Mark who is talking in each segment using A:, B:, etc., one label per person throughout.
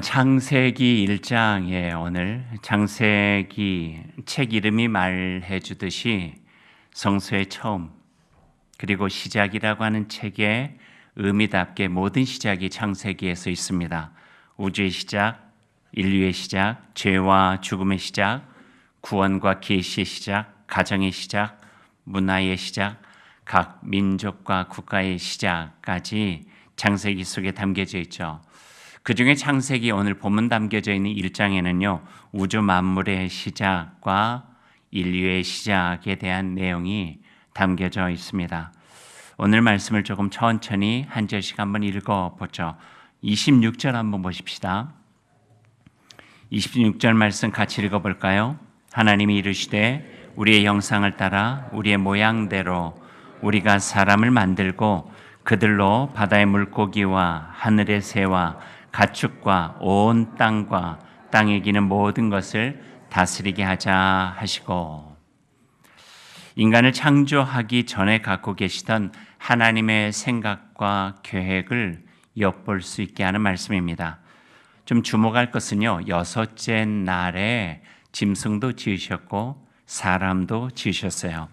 A: 창세기 1장에 오늘 창세기 책 이름이 말해 주듯이 성서의 처음 그리고 시작이라고 하는 책의 의미답게 모든 시작이 창세기에서 있습니다. 우주의 시작, 인류의 시작, 죄와 죽음의 시작, 구원과 계시의 시작, 가정의 시작, 문화의 시작, 각 민족과 국가의 시작까지 창세기 속에 담겨져 있죠. 그 중에 창세기 오늘 본문 담겨져 있는 1장에는요, 우주 만물의 시작과 인류의 시작에 대한 내용이 담겨져 있습니다. 오늘 말씀을 조금 천천히 한 절씩 한번 읽어보죠. 26절 한번 보십시다. 26절 말씀 같이 읽어볼까요? 하나님이 이르시되 우리의 형상을 따라 우리의 모양대로 우리가 사람을 만들고 그들로 바다의 물고기와 하늘의 새와 가축과 온 땅과 땅에 기는 모든 것을 다스리게 하자 하시고, 인간을 창조하기 전에 갖고 계시던 하나님의 생각과 계획을 엿볼 수 있게 하는 말씀입니다. 좀 주목할 것은요, 6째 날에 짐승도 지으셨고 사람도 지으셨어요.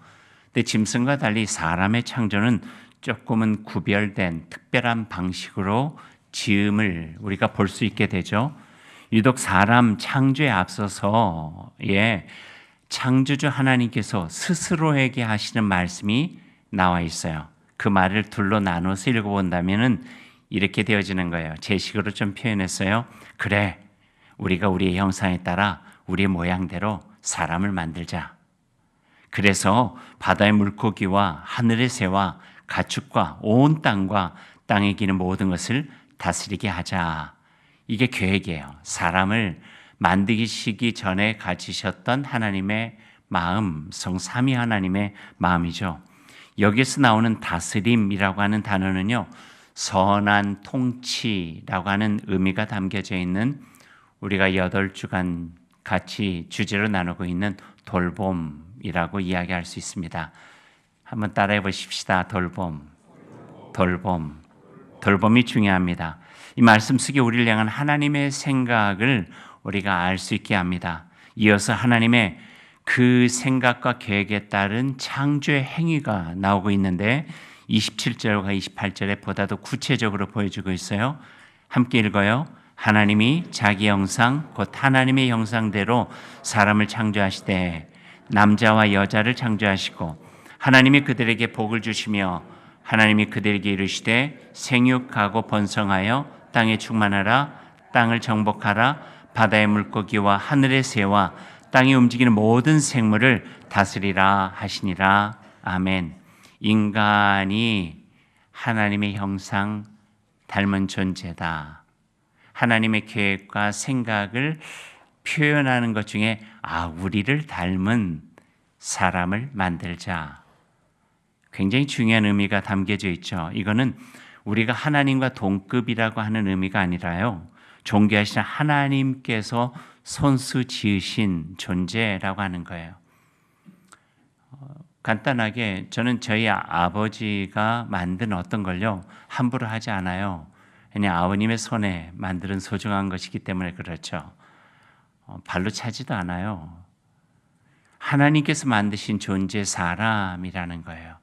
A: 근데 짐승과 달리 사람의 창조는 조금은 구별된 특별한 방식으로 지음을 우리가 볼 수 있게 되죠. 유독 사람 창조에 앞서서 창조주 하나님께서 스스로에게 하시는 말씀이 나와 있어요. 그 말을 둘로 나눠서 읽어본다면 이렇게 되어지는 거예요. 제 식으로 좀 표현했어요. 그래, 우리가 우리의 형상에 따라 우리의 모양대로 사람을 만들자. 그래서 바다의 물고기와 하늘의 새와 가축과 온 땅과 땅에 기는 모든 것을 다스리게 하자. 이게 계획이에요. 사람을 만드시기 전에 가지셨던 하나님의 마음, 성삼위 하나님의 마음이죠. 여기서 나오는 다스림이라고 하는 단어는요, 선한 통치라고 하는 의미가 담겨져 있는, 우리가 8주간 같이 주제로 나누고 있는 돌봄이라고 이야기할 수 있습니다. 한번 따라해 보십시다. 돌봄이 중요합니다. 이 말씀 속에 우리를 향한 하나님의 생각을 우리가 알 수 있게 합니다. 이어서 하나님의 그 생각과 계획에 따른 창조의 행위가 나오고 있는데 27절과 28절에 보다도 구체적으로 보여주고 있어요. 함께 읽어요. 하나님이 자기 형상 곧 하나님의 형상대로 사람을 창조하시되 남자와 여자를 창조하시고 하나님이 그들에게 복을 주시며 하나님이 그들에게 이르시되 생육하고 번성하여 땅에 충만하라. 땅을 정복하라. 바다의 물고기와 하늘의 새와 땅에 움직이는 모든 생물을 다스리라 하시니라. 아멘. 인간이 하나님의 형상 닮은 존재다. 하나님의 계획과 생각을 표현하는 것 중에 우리를 닮은 사람을 만들자. 굉장히 중요한 의미가 담겨져 있죠. 이거는 우리가 하나님과 동급이라고 하는 의미가 아니라요, 존귀하신 하나님께서 손수 지으신 존재라고 하는 거예요. 간단하게 저는 저희 아버지가 만든 어떤 걸요, 함부로 하지 않아요. 그냥 아버님의 손에 만드는 소중한 것이기 때문에 그렇죠. 발로 차지도 않아요. 하나님께서 만드신 존재, 사람이라는 거예요.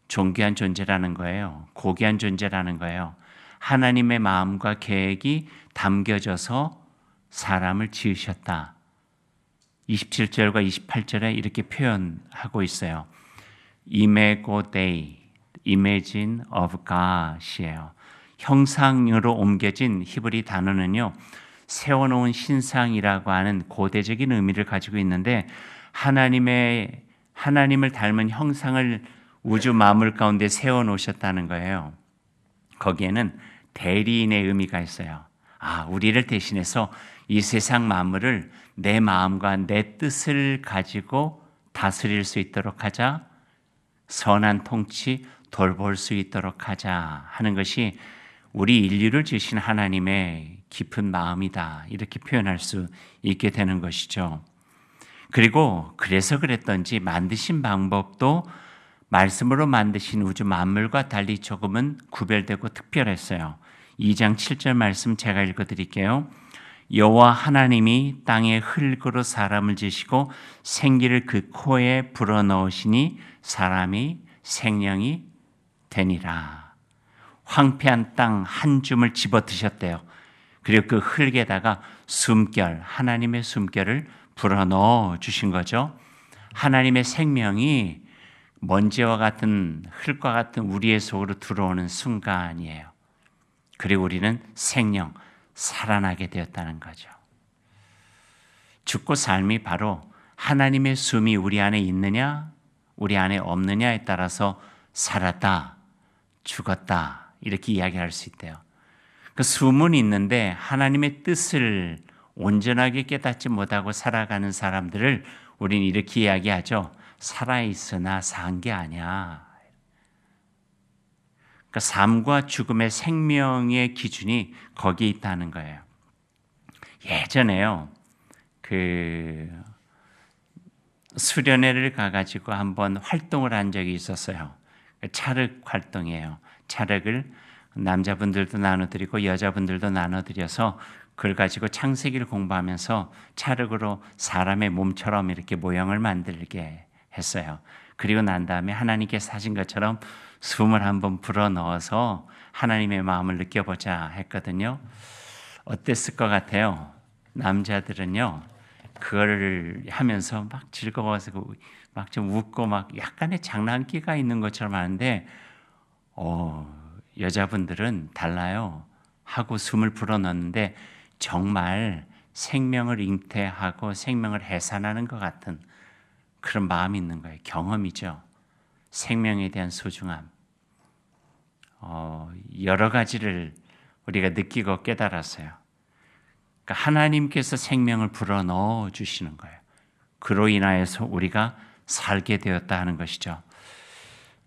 A: 존귀한 존재라는 거예요. 고귀한 존재라는 거예요. 하나님의 마음과 계획이 담겨져서 사람을 지으셨다. 27절과 28절에 이렇게 표현하고 있어요. Imago Dei, Imagine of God이에요. 형상으로 옮겨진 히브리 단어는요, 세워놓은 신상이라고 하는 고대적인 의미를 가지고 있는데, 하나님을 닮은 형상을 우주 만물 가운데 세워놓으셨다는 거예요. 거기에는 대리인의 의미가 있어요. 우리를 대신해서 이 세상 만물을 내 마음과 내 뜻을 가지고 다스릴 수 있도록 하자, 선한 통치 돌볼 수 있도록 하자 하는 것이 우리 인류를 지으신 하나님의 깊은 마음이다, 이렇게 표현할 수 있게 되는 것이죠. 그리고 그래서 그랬던지 만드신 방법도 말씀으로 만드신 우주 만물과 달리 조금은 구별되고 특별했어요. 2장 7절 말씀 제가 읽어드릴게요. 여호와 하나님이 땅에 흙으로 사람을 지시고 생기를 그 코에 불어넣으시니 사람이 생명이 되니라. 황폐한 땅 한 줌을 집어드셨대요. 그리고 그 흙에다가 숨결, 하나님의 숨결을 불어넣어 주신 거죠. 하나님의 생명이 먼지와 같은 흙과 같은 우리의 속으로 들어오는 순간이에요. 그리고 우리는 생명, 살아나게 되었다는 거죠. 죽고 삶이 바로 하나님의 숨이 우리 안에 있느냐, 우리 안에 없느냐에 따라서 살았다, 죽었다 이렇게 이야기할 수 있대요. 그 숨은 있는데 하나님의 뜻을 온전하게 깨닫지 못하고 살아가는 사람들을 우리는 이렇게 이야기하죠. 살아있으나 산 게 아니야. 그러니까 삶과 죽음의 생명의 기준이 거기에 있다는 거예요. 예전에요, 수련회를 가가지고 한번 활동을 한 적이 있었어요. 찰흙 활동이에요. 찰흙을 남자분들도 나눠드리고 여자분들도 나눠드려서 그걸 가지고 창세기를 공부하면서 찰흙으로 사람의 몸처럼 이렇게 모형을 만들게 했어요. 그리고 난 다음에 하나님께 사신 것처럼 숨을 한번 불어넣어서 하나님의 마음을 느껴보자 했거든요. 어땠을 것 같아요? 남자들은요, 그걸 하면서 막 즐거워서 막 좀 웃고 막 약간의 장난기가 있는 것처럼 하는데, 여자분들은 달라요. 하고 숨을 불어넣는데 정말 생명을 잉태하고 생명을 해산하는 것 같은 그런 마음이 있는 거예요. 경험이죠. 생명에 대한 소중함. 여러 가지를 우리가 느끼고 깨달았어요. 그러니까 하나님께서 생명을 불어넣어 주시는 거예요. 그로 인하여서 우리가 살게 되었다 하는 것이죠.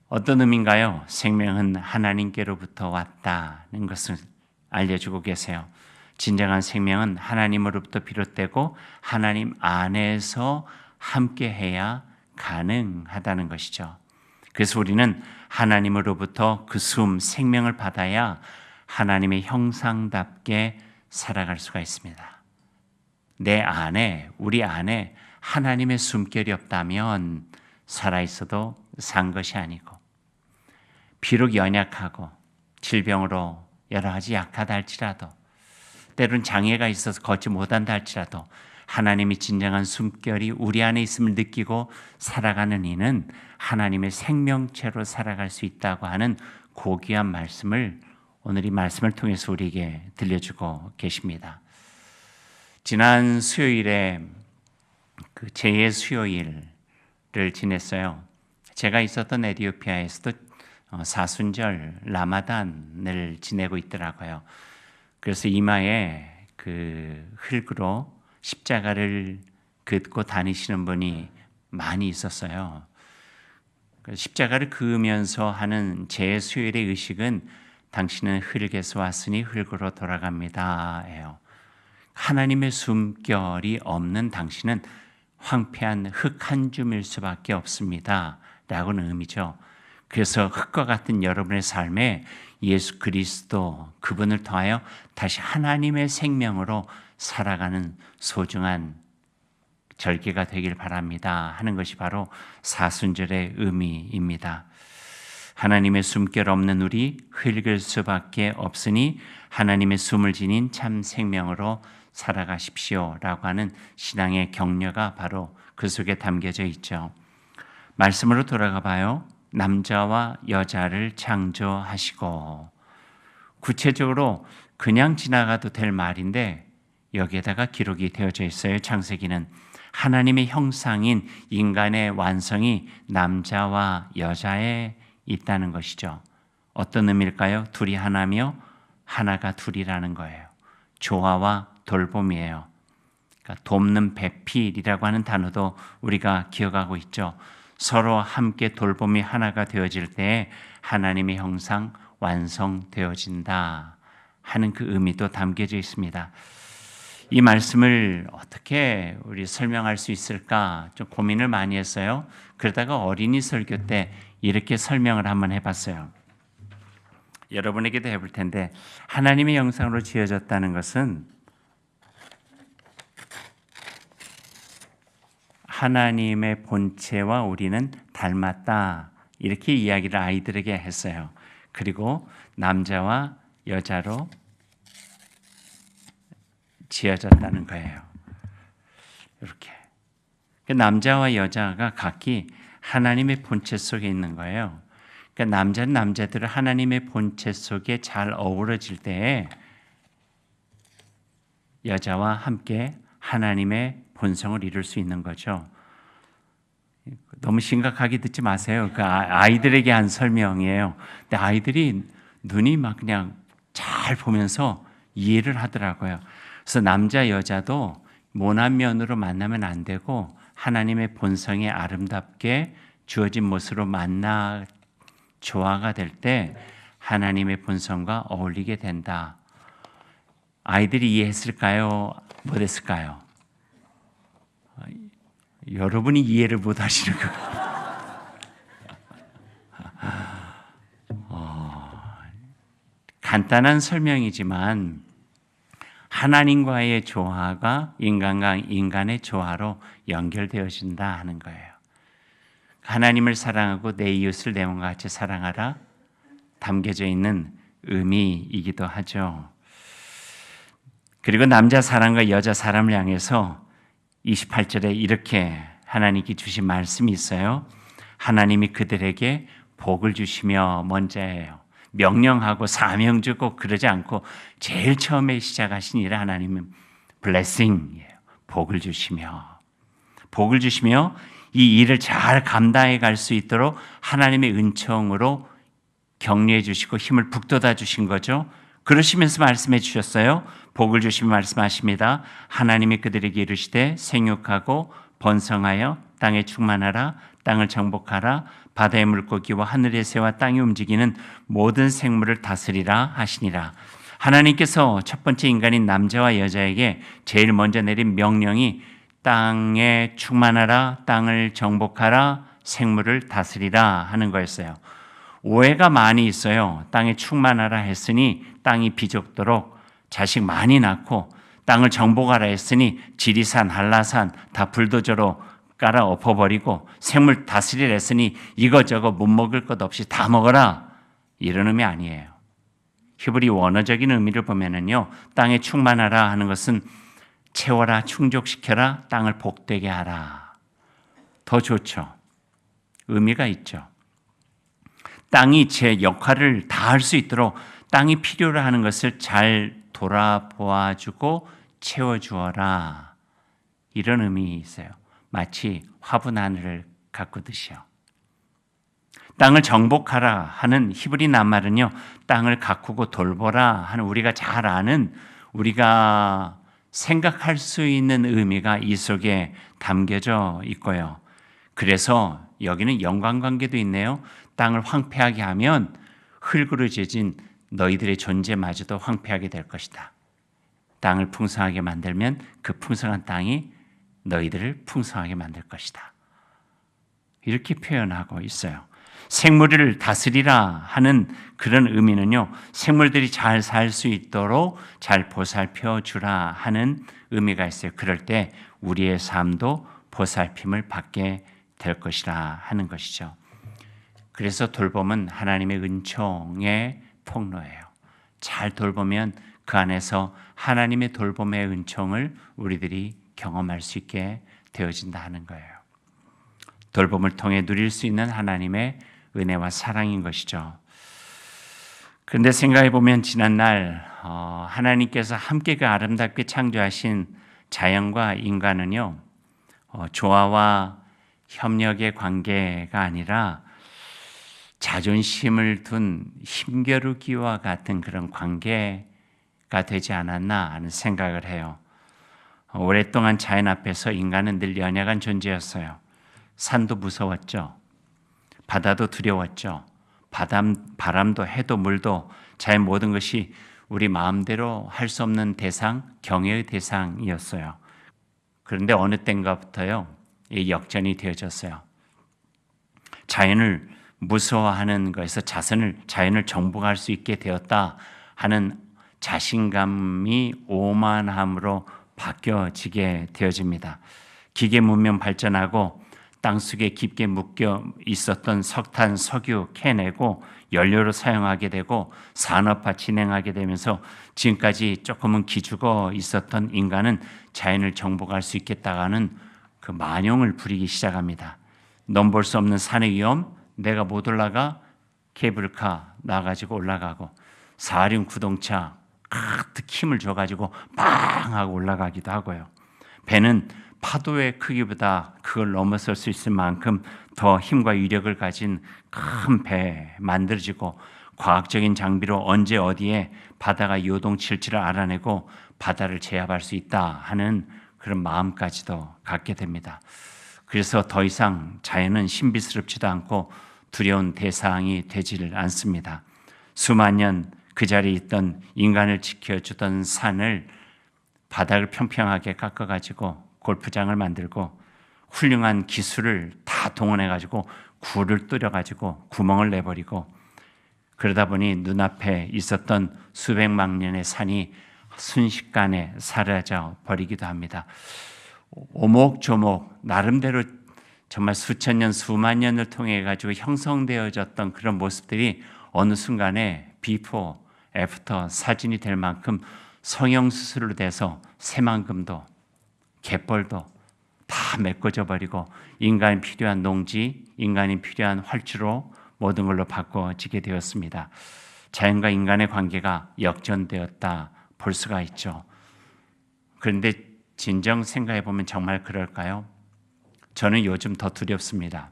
A: 어떤 의미인가요? 생명은 하나님께로부터 왔다는 것을 알려주고 계세요. 진정한 생명은 하나님으로부터 비롯되고 하나님 안에서 함께해야 가능하다는 것이죠. 그래서 우리는 하나님으로부터 그 생명을 받아야 하나님의 형상답게 살아갈 수가 있습니다. 내 안에, 우리 안에 하나님의 숨결이 없다면 살아있어도 산 것이 아니고, 비록 연약하고 질병으로 여러 가지 약하다 할지라도, 때론 장애가 있어서 걷지 못한다 할지라도 하나님이 진정한 숨결이 우리 안에 있음을 느끼고 살아가는 이는 하나님의 생명체로 살아갈 수 있다고 하는 고귀한 말씀을 오늘 이 말씀을 통해서 우리에게 들려주고 계십니다. 지난 수요일에 제2의 수요일을 지냈어요. 제가 있었던 에티오피아에서도 사순절 라마단을 지내고 있더라고요. 그래서 이마에 흙으로 십자가를 긋고 다니시는 분이 많이 있었어요. 십자가를 그으면서 하는 제 수요일의 의식은 당신은 흙에서 왔으니 흙으로 돌아갑니다 예요. 하나님의 숨결이 없는 당신은 황폐한 흙 한 줌일 수밖에 없습니다 라고는 의미죠. 그래서 흙과 같은 여러분의 삶에 예수 그리스도 그분을 통하여 다시 하나님의 생명으로 살아가는 소중한 절기가 되길 바랍니다 하는 것이 바로 사순절의 의미입니다. 하나님의 숨결 없는 우리 흙일 수밖에 없으니 하나님의 숨을 지닌 참 생명으로 살아가십시오 라고 하는 신앙의 격려가 바로 그 속에 담겨져 있죠. 말씀으로 돌아가 봐요. 남자와 여자를 창조하시고, 구체적으로 그냥 지나가도 될 말인데 여기에다가 기록이 되어져 있어요. 창세기는 하나님의 형상인 인간의 완성이 남자와 여자에 있다는 것이죠. 어떤 의미일까요? 둘이 하나며 하나가 둘이라는 거예요. 조화와 돌봄이에요. 그러니까 돕는 배필이라고 하는 단어도 우리가 기억하고 있죠. 서로 함께 돌봄이 하나가 되어질 때 하나님의 형상 완성되어진다 하는 그 의미도 담겨져 있습니다. 이 말씀을 어떻게 우리 설명할 수 있을까 좀 고민을 많이 했어요. 그러다가 어린이 설교 때 이렇게 설명을 한번 해봤어요. 여러분에게도 해볼 텐데, 하나님의 형상으로 지어졌다는 것은 하나님의 본체와 우리는 닮았다, 이렇게 이야기를 아이들에게 했어요. 그리고 남자와 여자로 지어졌다는 거예요. 이렇게 남자와 여자가 각기 하나님의 본체 속에 있는 거예요. 그러니까 남자는 남자들을 하나님의 본체 속에 잘 어우러질 때에 여자와 함께 하나님의 본성을 이룰 수 있는 거죠. 너무 심각하게 듣지 마세요. 그 아이들에게 한 설명이에요. 근데 아이들이 눈이 막 그냥 잘 보면서 이해를 하더라고요. 그래서 남자 여자도 모난 면으로 만나면 안 되고 하나님의 본성에 아름답게 주어진 모습으로 만나 조화가 될 때 하나님의 본성과 어울리게 된다. 아이들이 이해했을까요? 못했을까요? 여러분이 이해를 못 하시는 거예요. 간단한 설명이지만 하나님과의 조화가 인간과 인간의 조화로 연결되어진다 하는 거예요. 하나님을 사랑하고 내 이웃을 내 몸과 같이 사랑하라 담겨져 있는 의미이기도 하죠. 그리고 남자 사람과 여자 사람을 향해서 28절에 이렇게 하나님께 주신 말씀이 있어요. 하나님이 그들에게 복을 주시며, 먼저예요. 명령하고 사명 주고 그러지 않고 제일 처음에 시작하신 일은 하나님은 blessing이에요. 복을 주시며 이 일을 잘 감당해 갈 수 있도록 하나님의 은총으로 격려해 주시고 힘을 북돋아 주신 거죠. 그러시면서 말씀해 주셨어요. 복을 주시며 말씀하십니다. 하나님이 그들에게 이르시되 생육하고 번성하여 땅에 충만하라, 땅을 정복하라, 바다의 물고기와 하늘의 새와 땅이 움직이는 모든 생물을 다스리라 하시니라. 하나님께서 첫 번째 인간인 남자와 여자에게 제일 먼저 내린 명령이 땅에 충만하라, 땅을 정복하라, 생물을 다스리라 하는 거였어요. 오해가 많이 있어요. 땅에 충만하라 했으니 땅이 비좁도록 자식 많이 낳고, 땅을 정복하라 했으니 지리산, 한라산 다 불도저로 깔아 엎어버리고, 생물 다스리라 했으니 이것저것 못 먹을 것 없이 다 먹어라, 이런 의미 아니에요. 히브리 원어적인 의미를 보면은요, 땅에 충만하라 하는 것은 채워라, 충족시켜라, 땅을 복되게 하라. 더 좋죠. 의미가 있죠. 땅이 제 역할을 다 할 수 있도록 땅이 필요로 하는 것을 잘 돌아보아주고 채워주어라, 이런 의미 있어요. 마치 화분 하늘을 가꾸듯이요. 땅을 정복하라 하는 히브리 낱말은요, 땅을 가꾸고 돌보라 하는 우리가 잘 아는, 우리가 생각할 수 있는 의미가 이 속에 담겨져 있고요. 그래서 여기는 연관관계도 있네요. 땅을 황폐하게 하면 흙으로 재진 너희들의 존재마저도 황폐하게 될 것이다. 땅을 풍성하게 만들면 그 풍성한 땅이 너희들을 풍성하게 만들 것이다. 이렇게 표현하고 있어요. 생물을 다스리라 하는 그런 의미는요, 생물들이 잘 살 수 있도록 잘 보살펴 주라 하는 의미가 있어요. 그럴 때 우리의 삶도 보살핌을 받게 될 것이라 하는 것이죠. 그래서 돌봄은 하나님의 은총의 통로예요. 잘 돌보면 그 안에서 하나님의 돌봄의 은총을 우리들이 경험할 수 있게 되어진다 하는 거예요. 돌봄을 통해 누릴 수 있는 하나님의 은혜와 사랑인 것이죠. 그런데 생각해 보면 지난날 하나님께서 함께 그 아름답게 창조하신 자연과 인간은요, 조화와 협력의 관계가 아니라 자존심을 둔 힘겨루기와 같은 그런 관계가 되지 않았나 하는 생각을 해요. 오랫동안 자연 앞에서 인간은 늘 연약한 존재였어요. 산도 무서웠죠. 바다도 두려웠죠. 바람도 해도 물도 자연 모든 것이 우리 마음대로 할 수 없는 대상, 경외의 대상이었어요. 그런데 어느 때인가부터요, 이 역전이 되어졌어요. 자연을 무서워하는 것에서 자연을 정복할 수 있게 되었다 하는 자신감이 오만함으로 바뀌어지게 되어집니다. 기계 문명 발전하고 땅속에 깊게 묶여 있었던 석탄, 석유 캐내고 연료로 사용하게 되고 산업화 진행하게 되면서 지금까지 조금은 기죽어 있었던 인간은 자연을 정복할 수 있겠다는 그 만용을 부리기 시작합니다. 넘볼 수 없는 산의 위험, 내가 못 올라가 케이블카 나가지고 올라가고 사륜 구동차 가득 힘을 줘가지고 빵 하고 올라가기도 하고요. 배는 파도의 크기보다 그걸 넘어설 수 있을 만큼 더 힘과 위력을 가진 큰 배 만들어지고 과학적인 장비로 언제 어디에 바다가 요동칠지를 알아내고 바다를 제압할 수 있다 하는 그런 마음까지도 갖게 됩니다. 그래서 더 이상 자연은 신비스럽지도 않고 두려운 대상이 되지를 않습니다. 수만 년 그 자리에 있던 인간을 지켜주던 산을 바닥을 평평하게 깎아가지고 골프장을 만들고 훌륭한 기술을 다 동원해가지고 굴을 뚫어가지고 구멍을 내버리고 그러다 보니 눈앞에 있었던 수백만 년의 산이 순식간에 사라져 버리기도 합니다. 오목조목 나름대로 정말 수천 년, 수만 년을 통해 가지고 형성되어졌던 그런 모습들이 어느 순간에 비포, 애프터 사진이 될 만큼 성형수술로 돼서 새만금도 갯벌도 다 메꿔져 버리고 인간이 필요한 농지, 인간이 필요한 활주로 모든 걸로 바꿔지게 되었습니다. 자연과 인간의 관계가 역전되었다 볼 수가 있죠. 그런데 진정 생각해 보면 정말 그럴까요? 저는 요즘 더 두렵습니다.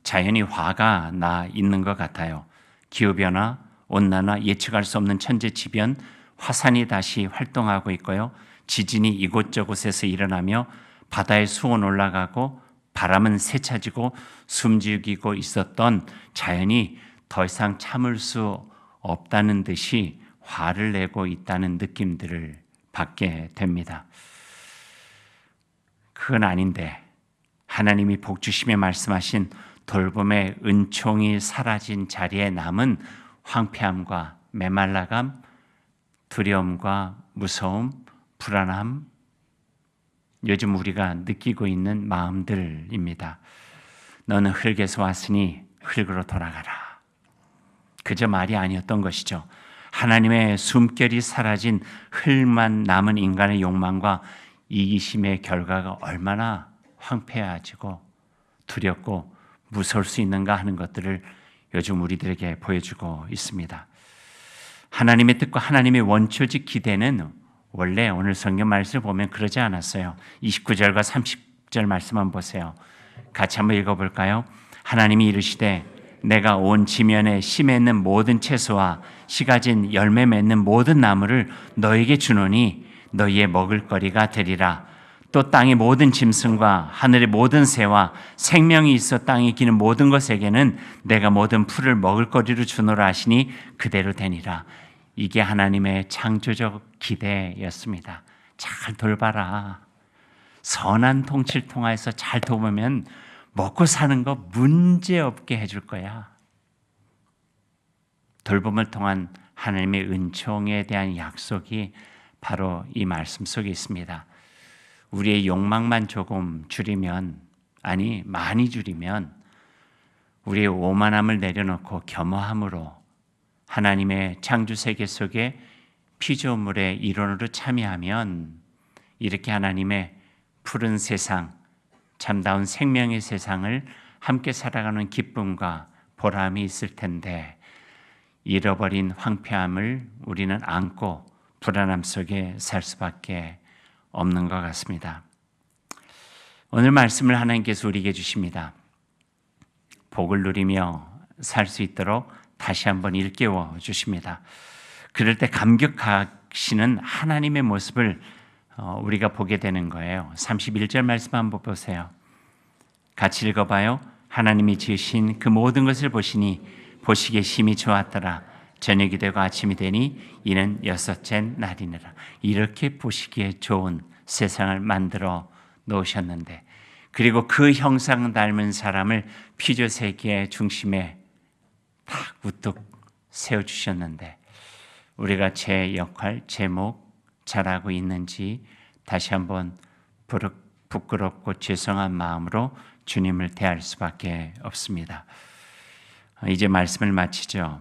A: 자연이 화가 나 있는 것 같아요. 기후변화, 온난화, 예측할 수 없는 천재지변, 화산이 다시 활동하고 있고요. 지진이 이곳저곳에서 일어나며 바다의 수온 올라가고 바람은 세차지고 숨죽이고 있었던 자연이 더 이상 참을 수 없다는 듯이 화를 내고 있다는 느낌들을 받게 됩니다. 그건 아닌데 하나님이 복 주시며 말씀하신 돌봄의 은총이 사라진 자리에 남은 황폐함과 메말라감, 두려움과 무서움, 불안함, 요즘 우리가 느끼고 있는 마음들입니다. 너는 흙에서 왔으니 흙으로 돌아가라. 그저 말이 아니었던 것이죠. 하나님의 숨결이 사라진 흙만 남은 인간의 욕망과 이기심의 결과가 얼마나 황폐해지고 두렵고 무서울 수 있는가 하는 것들을 요즘 우리들에게 보여주고 있습니다. 하나님의 뜻과 하나님의 원초적 기대는 원래 오늘 성경 말씀을 보면 그러지 않았어요. 29절과 30절 말씀만 보세요. 같이 한번 읽어볼까요? 하나님이 이르시되 내가 온 지면에 씨 맺는 모든 채소와 씨 가진 열매 맺는 모든 나무를 너에게 주노니 너희의 먹을거리가 되리라. 또 땅의 모든 짐승과 하늘의 모든 새와 생명이 있어 땅에 기는 모든 것에게는 내가 모든 풀을 먹을거리로 주노라 하시니 그대로 되니라. 이게 하나님의 창조적 기대였습니다. 잘 돌봐라. 선한 통치를 통해서 잘 돌보면 먹고 사는 거 문제없게 해줄 거야. 돌봄을 통한 하나님의 은총에 대한 약속이 바로 이 말씀 속에 있습니다. 우리의 욕망만 조금 줄이면, 아니 많이 줄이면 우리의 오만함을 내려놓고 겸허함으로 하나님의 창조 세계 속에 피조물의 일원으로 참여하면 이렇게 하나님의 푸른 세상, 참다운 생명의 세상을 함께 살아가는 기쁨과 보람이 있을 텐데 잃어버린 황폐함을 우리는 안고 불안함 속에 살 수밖에 없는 것 같습니다. 오늘 말씀을 하나님께서 우리에게 주십니다. 복을 누리며 살 수 있도록 다시 한번 일깨워 주십니다. 그럴 때 감격하시는 하나님의 모습을 우리가 보게 되는 거예요. 31절 말씀 한번 보세요. 같이 읽어봐요. 하나님이 지으신 그 모든 것을 보시니 보시기에 심히 좋았더라. 저녁이 되고 아침이 되니 이는 여섯째 날이니라. 이렇게 보시기에 좋은 세상을 만들어 놓으셨는데 그리고 그 형상 닮은 사람을 피조 세계의 중심에 딱 우뚝 세워주셨는데 우리가 제 역할, 제목 잘하고 있는지 다시 한번 부끄럽고 죄송한 마음으로 주님을 대할 수밖에 없습니다. 이제 말씀을 마치죠.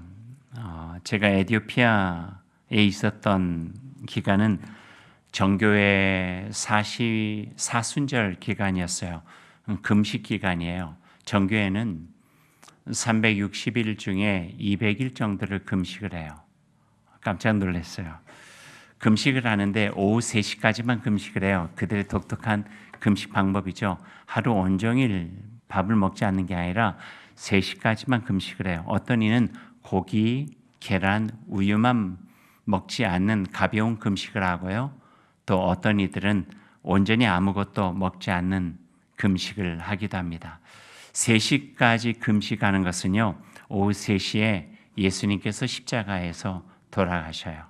A: 제가 에티오피아에 있었던 기간은 정교회 사순절 기간이었어요. 금식 기간이에요. 정교회는 360일 중에 200일 정도를 금식을 해요. 깜짝 놀랐어요. 금식을 하는데 오후 3시까지만 금식을 해요. 그들의 독특한 금식 방법이죠. 하루 온종일 밥을 먹지 않는 게 아니라 3시까지만 금식을 해요. 어떤 이는 고기, 계란, 우유만 먹지 않는 가벼운 금식을 하고요. 또 어떤 이들은 온전히 아무것도 먹지 않는 금식을 하기도 합니다. 3시까지 금식하는 것은요, 오후 3시에 예수님께서 십자가에서 돌아가셔요.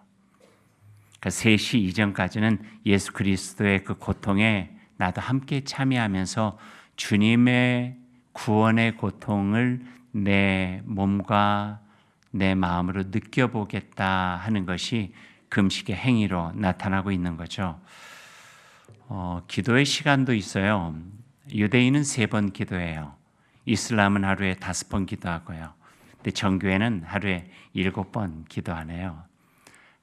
A: 그러니까 3시 이전까지는 예수 그리스도의 그 고통에 나도 함께 참여하면서 주님의 구원의 고통을 내 몸과 내 마음으로 느껴보겠다 하는 것이 금식의 행위로 나타나고 있는 거죠. 기도의 시간도 있어요. 유대인은 3번 기도해요. 이슬람은 하루에 5번 기도하고요. 근데 정교회는 하루에 7번 기도하네요.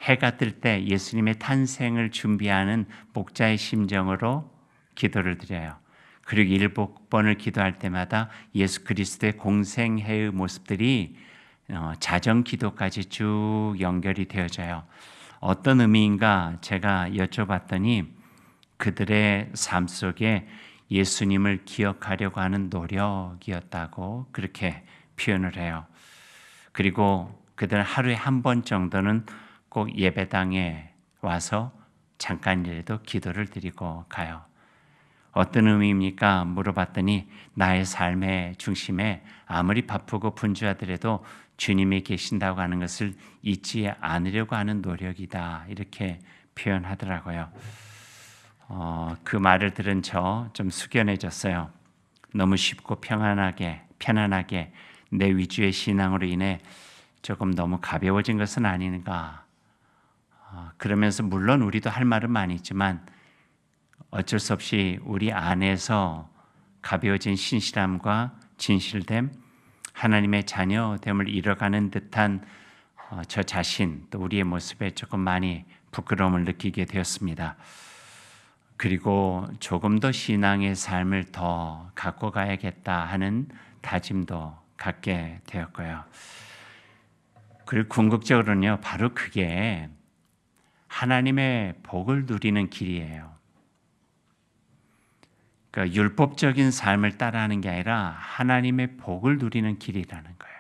A: 해가 뜰 때 예수님의 탄생을 준비하는 목자의 심정으로 기도를 드려요. 그리고 7번을 기도할 때마다 예수 그리스도의 공생애의 모습들이 자정 기도까지 쭉 연결이 되어져요. 어떤 의미인가 제가 여쭤봤더니 그들의 삶 속에 예수님을 기억하려고 하는 노력이었다고 그렇게 표현을 해요. 그리고 그들은 하루에 한 번 정도는 꼭 예배당에 와서 잠깐이라도 기도를 드리고 가요. 어떤 의미입니까? 물어봤더니 나의 삶의 중심에 아무리 바쁘고 분주하더라도 주님이 계신다고 하는 것을 잊지 않으려고 하는 노력이다. 이렇게 표현하더라고요. 그 말을 들은 저 좀 숙연해졌어요. 너무 쉽고 편안하게 내 위주의 신앙으로 인해 조금 너무 가벼워진 것은 아닌가. 그러면서 물론 우리도 할 말은 많이 있지만 어쩔 수 없이 우리 안에서 가벼워진 신실함과 진실됨, 하나님의 자녀됨을 이뤄가는 듯한 저 자신, 또 우리의 모습에 조금 많이 부끄러움을 느끼게 되었습니다. 그리고 조금 더 신앙의 삶을 더 갖고 가야겠다 하는 다짐도 갖게 되었고요. 그리고 궁극적으로는요, 바로 그게 하나님의 복을 누리는 길이에요. 그러니까 율법적인 삶을 따라하는 게 아니라 하나님의 복을 누리는 길이라는 거예요.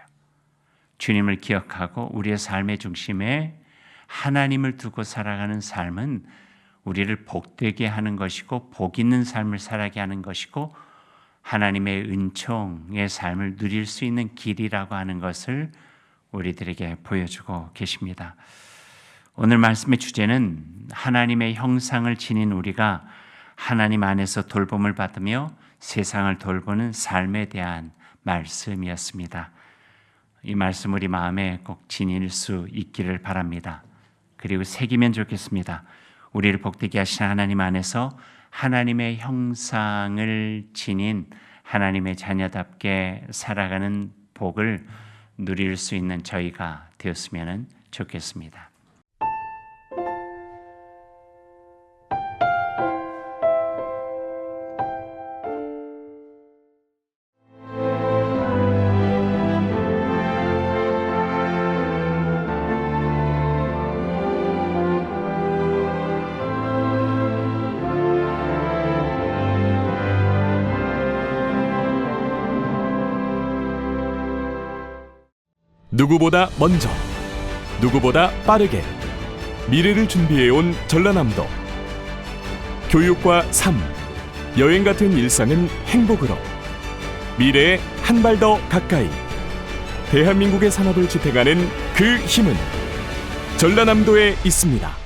A: 주님을 기억하고 우리의 삶의 중심에 하나님을 두고 살아가는 삶은 우리를 복되게 하는 것이고 복 있는 삶을 살아가게 하는 것이고 하나님의 은총의 삶을 누릴 수 있는 길이라고 하는 것을 우리들에게 보여주고 계십니다. 오늘 말씀의 주제는 하나님의 형상을 지닌 우리가 하나님 안에서 돌봄을 받으며 세상을 돌보는 삶에 대한 말씀이었습니다. 이 말씀 우리 마음에 꼭 지닐 수 있기를 바랍니다. 그리고 새기면 좋겠습니다. 우리를 복되게 하신 하나님 안에서 하나님의 형상을 지닌 하나님의 자녀답게 살아가는 복을 누릴 수 있는 저희가 되었으면 좋겠습니다.
B: 누구보다 먼저, 누구보다 빠르게 미래를 준비해온 전라남도. 교육과 삶, 여행 같은 일상은 행복으로, 미래에 한 발 더 가까이 대한민국의 산업을 지탱하는 그 힘은 전라남도에 있습니다.